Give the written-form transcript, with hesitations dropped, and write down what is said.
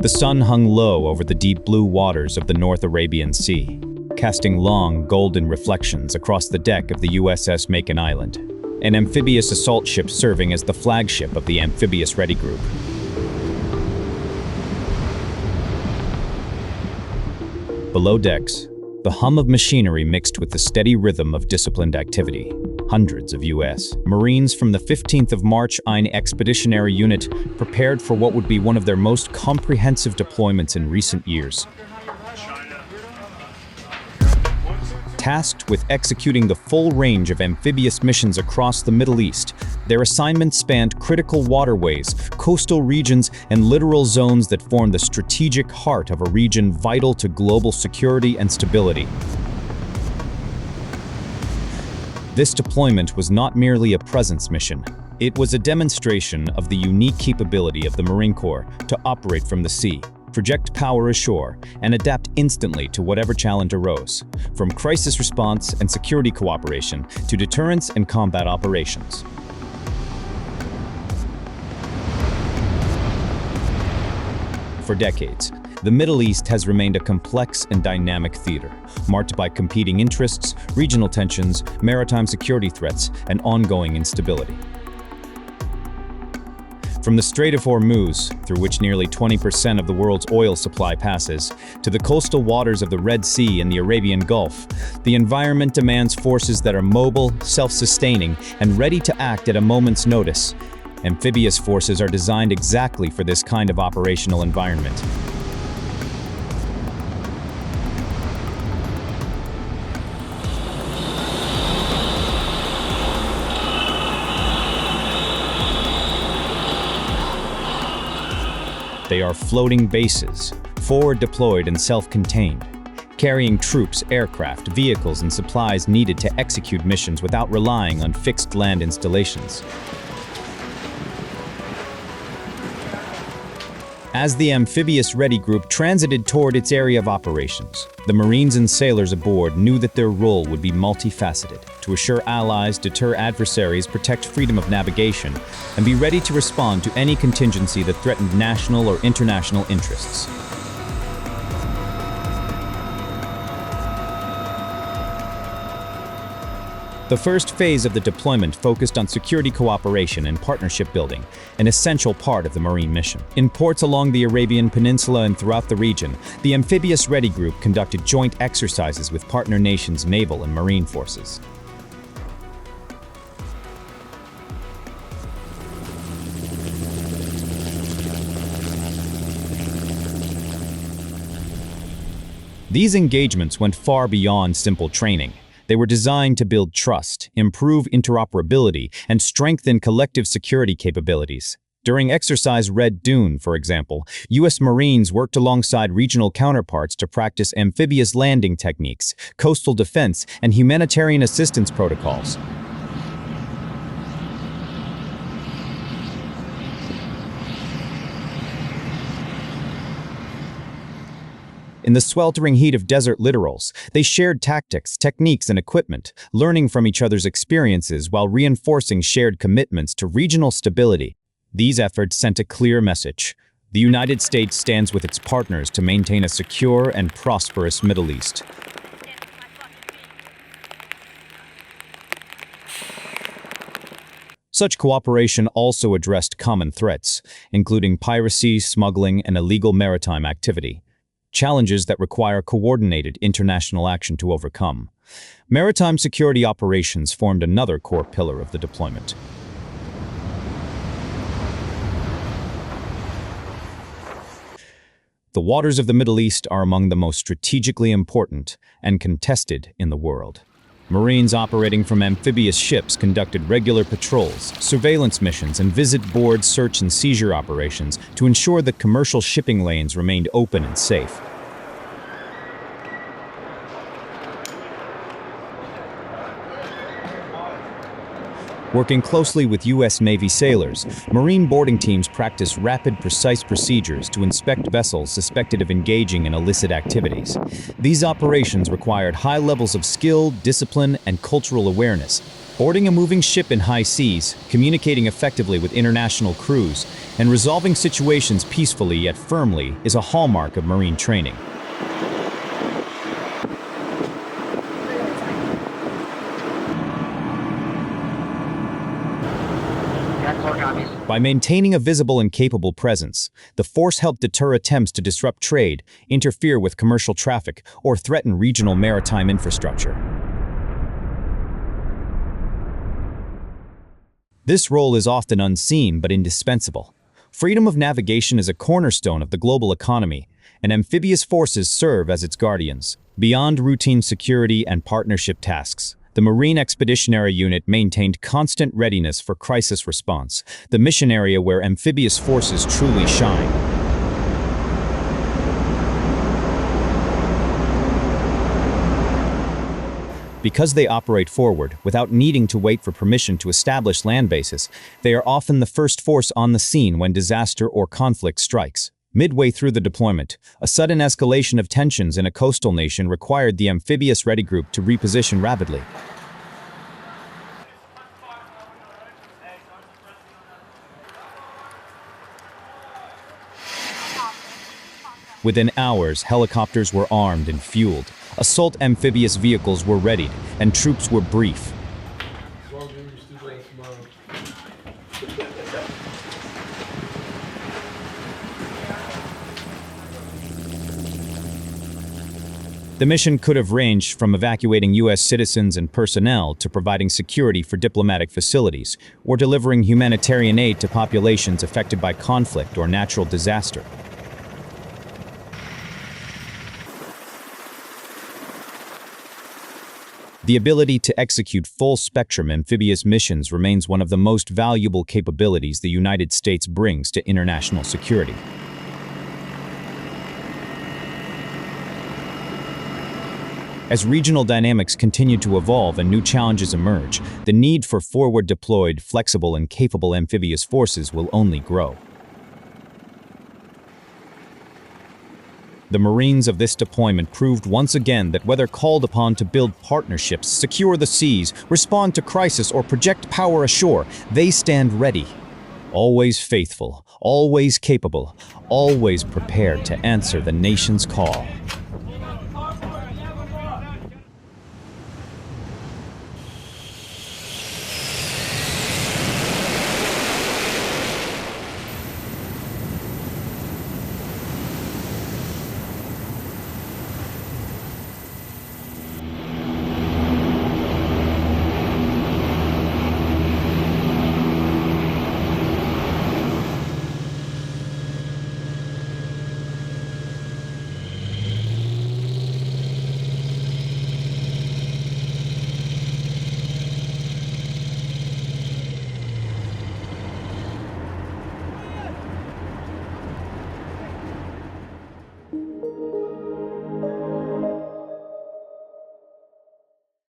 The sun hung low over the deep blue waters of the North Arabian Sea, casting long, golden reflections across the deck of the USS Macon Island, an amphibious assault ship serving as the flagship of the Amphibious Ready Group. Below decks, the hum of machinery mixed with the steady rhythm of disciplined activity. Hundreds of U.S. Marines from the 15th of March Ein Expeditionary Unit prepared for what would be one of their most comprehensive deployments in recent years. Tasked with executing the full range of amphibious missions across the Middle East, their assignments spanned critical waterways, coastal regions, and littoral zones that form the strategic heart of a region vital to global security and stability. This deployment was not merely a presence mission. It was a demonstration of the unique capability of the Marine Corps to operate from the sea, project power ashore, and adapt instantly to whatever challenge arose, from crisis response and security cooperation to deterrence and combat operations. For decades, the Middle East has remained a complex and dynamic theater, marked by competing interests, regional tensions, maritime security threats, and ongoing instability. From the Strait of Hormuz, through which nearly 20% of the world's oil supply passes, to the coastal waters of the Red Sea and the Arabian Gulf, the environment demands forces that are mobile, self-sustaining, and ready to act at a moment's notice. Amphibious forces are designed exactly for this kind of operational environment. They are floating bases, forward deployed and self-contained, carrying troops, aircraft, vehicles, and supplies needed to execute missions without relying on fixed land installations. As the Amphibious Ready Group transited toward its area of operations, the Marines and sailors aboard knew that their role would be multifaceted: to assure allies, deter adversaries, protect freedom of navigation, and be ready to respond to any contingency that threatened national or international interests. The first phase of the deployment focused on security cooperation and partnership building, an essential part of the Marine mission. In ports along the Arabian Peninsula and throughout the region, the Amphibious Ready Group conducted joint exercises with partner nations' naval and marine forces. These engagements went far beyond simple training. They were designed to build trust, improve interoperability, and strengthen collective security capabilities. During Exercise Red Dune, for example, U.S. Marines worked alongside regional counterparts to practice amphibious landing techniques, coastal defense, and humanitarian assistance protocols. In the sweltering heat of desert littorals, they shared tactics, techniques, and equipment, learning from each other's experiences while reinforcing shared commitments to regional stability. These efforts sent a clear message: the United States stands with its partners to maintain a secure and prosperous Middle East. Such cooperation also addressed common threats, including piracy, smuggling, and illegal maritime activity. Challenges that require coordinated international action to overcome. Maritime security operations formed another core pillar of the deployment. The waters of the Middle East are among the most strategically important and contested in the world. Marines operating from amphibious ships conducted regular patrols, surveillance missions, and visit-board search and seizure operations to ensure that commercial shipping lanes remained open and safe. Working closely with U.S. Navy sailors, Marine boarding teams practice rapid, precise procedures to inspect vessels suspected of engaging in illicit activities. These operations required high levels of skill, discipline, and cultural awareness. Boarding a moving ship in high seas, communicating effectively with international crews, and resolving situations peacefully yet firmly is a hallmark of Marine training. By maintaining a visible and capable presence, the force helped deter attempts to disrupt trade, interfere with commercial traffic, or threaten regional maritime infrastructure. This role is often unseen but indispensable. Freedom of navigation is a cornerstone of the global economy, and amphibious forces serve as its guardians. Beyond routine security and partnership tasks, the Marine Expeditionary Unit maintained constant readiness for crisis response, the mission area where amphibious forces truly shine. Because they operate forward, without needing to wait for permission to establish land bases, they are often the first force on the scene when disaster or conflict strikes. Midway through the deployment, a sudden escalation of tensions in a coastal nation required the Amphibious Ready Group to reposition rapidly. Within hours, helicopters were armed and fueled. Assault amphibious vehicles were readied, and troops were briefed. The mission could have ranged from evacuating U.S. citizens and personnel to providing security for diplomatic facilities, or delivering humanitarian aid to populations affected by conflict or natural disaster. The ability to execute full-spectrum amphibious missions remains one of the most valuable capabilities the United States brings to international security. As regional dynamics continue to evolve and new challenges emerge, the need for forward-deployed, flexible, and capable amphibious forces will only grow. The Marines of this deployment proved once again that whether called upon to build partnerships, secure the seas, respond to crisis, or project power ashore, they stand ready. Always faithful, always capable, always prepared to answer the nation's call.